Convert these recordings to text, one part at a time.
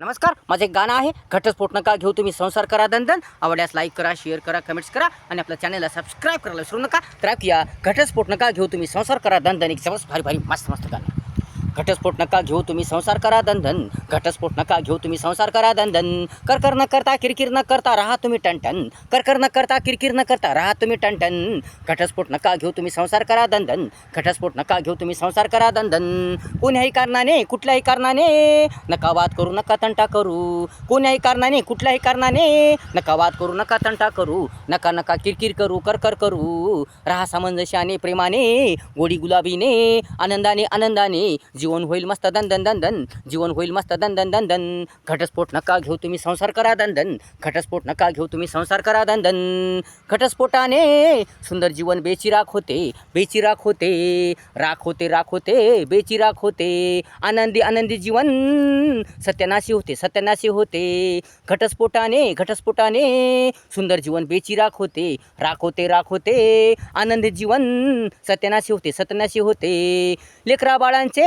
नमस्कार, माझं एक गाणं आहे. घटस्फोट नका घेऊ तुम्ही, संसार करा दणदण. आवडल्यास लाईक करा, शेअर करा, कमेंट्स करा आणि आपल्या चॅनलला सबस्क्राईब करायला विसरू नका. तर ऐकूया, घटस्फोट नका घेऊ तुम्ही, संसार करा दणदण. एक समज भारी भारी मस्त मस्त गाणं. घटस्फोट नका घेऊ तुम्ही, संसार करा दणदण. घटस्फोट नका घेऊ तुम्ही, संसार करा दणदण. कर न करता किरकिर न करता राहा तुम्ही टनटन. कर न करता किरकिर न करता राहा तुम्ही टनटन. घटस्फोट नका घेऊ तुम्ही, संसार करा दणदण. घटस्फोट नका घेऊ तुम्ही, संसार करा दणदण. कोण्याही कारणाने, कुठल्याही कारणाने नका वाद करू, नका तंटा करू. कोण्याही कारणाने, कुठल्याही कारणाने नका वाद करू, नका तंटा करू. नका नका किरकिर करू, कर करू. राहा सामंजस्याने, प्रेमाने, गोडी गुलाबीने, आनंदाने आनंदाने. जीवन होईल मस्त दंदन दंदन. जीवन होईल मस्त दंदन दंदन. घटस्फोट नका घेऊ तुम्ही, संसार करा दंदन. घटस्फोट नका घेऊ तुम्ही, संसार करा दंदन. घटस्फोटाने सुंदर जीवन बेचिराख होते, बेचिराख होते. राख होते, राख होते, बेचिराख होते. आनंदी आनंदी जीवन सत्यानाशी होते, सत्यानाशी होते. घटस्फोटाने, घटस्फोटाने सुंदर जीवन बेचिराख होते. राख होते, राख होते. आनंदी जीवन सत्यानाशी होते, सत्यानाशी होते. लेकरा बाळांचे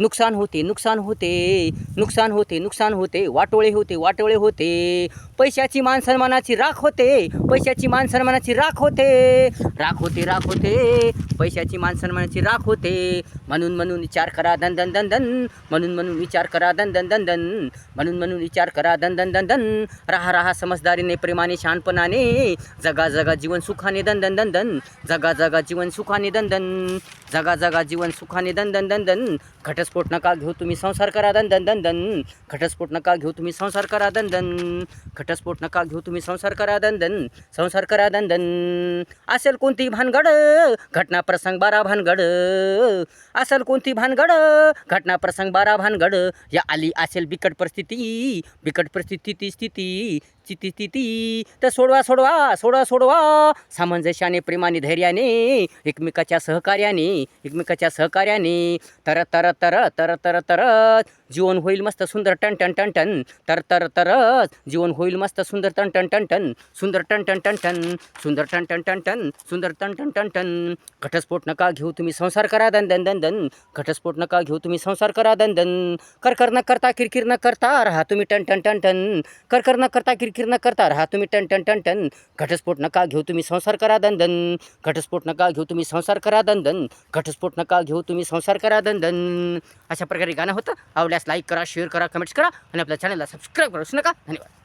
नुकसान होते, नुकसान होते. नुकसान होते, नुकसान होते. वाटोळे होते, वाटोळे होते. पैशाची मान सन्मानाची राख होते. पैशाची मान सन्मानाची राख होते. राख होते, राख होते. पैशाची मान सन्मानाची राख होते. म्हणून विचार करा दंदन दंदन. म्हणून विचार करा दंदन दंदन. म्हणून विचार करा दंदन दंदन. राहा राहा समजदारीने, प्रेमाने, शहाणपणाने. जगा जगा जीवन सुखाने दंदन दंदन. जगा जगा जीवन सुखाने दंदन. जगा जगा जीवन सुखाने दंदन दंदन. घटस्फोट नका घेऊ तुम्ही, संसार करा दंदन दंदन. घटस्फोट नका घेऊ तुम्ही, संसार करा दंदन. घटस्फोट नका घेऊ तुम्ही, संसार करा दंदन. संसार करा दंदन. असेल कोणती भानगड, घटना प्रसंग बारा भानगड. असेल कोणती भानगड, घटना प्रसंग बारा भानगड. या आली असेल बिकट परिस्थिती, बिकट परिस्थिती स्थिती स्थिती तर सोडवा सोडवा सोडवा सोडवा. सामंजस्याने, प्रेमाने, धैर्याने, एकमेकाच्या सहकार्याने, एकमेकाच्या सहकार्याने. तरत तरत तरत तरत तरत तरत जीवन होईल मस्त सुंदर टन टन टन टन. तर तर तरत जीवन होईल मस्त सुंदर टन टन टन टन. सुंदर टन टन टन टन. सुंदर टन टन टन टन. सुंदर टन टन टन टन. घटस्फोट नका घेऊ तुम्ही, संसार करा दंदन दंदन. घटस्फोट नका घेऊ तुम्ही, संसार करा दंदन. कर न करता किरकिर न करता राहा तुम्ही टन टन टन टन. कर न करता किरकिर न करता राहा तुम्ही टन टन टन टन. घटस्फोट नका घेऊ तुम्ही, संसार करा दंदन. घटस्फोट नका घेऊ तुम्ही, संसार करा दंदन. घटस्फोट नका घेऊ तुम्ही, संसार करा दंदन. अशा प्रकारे गाणं होतं. आवडल्यास लाईक करा, शेअर करा, कमेंट्स करा आणि आपल्या चॅनलला सबस्क्राईब करू नका. धन्यवाद.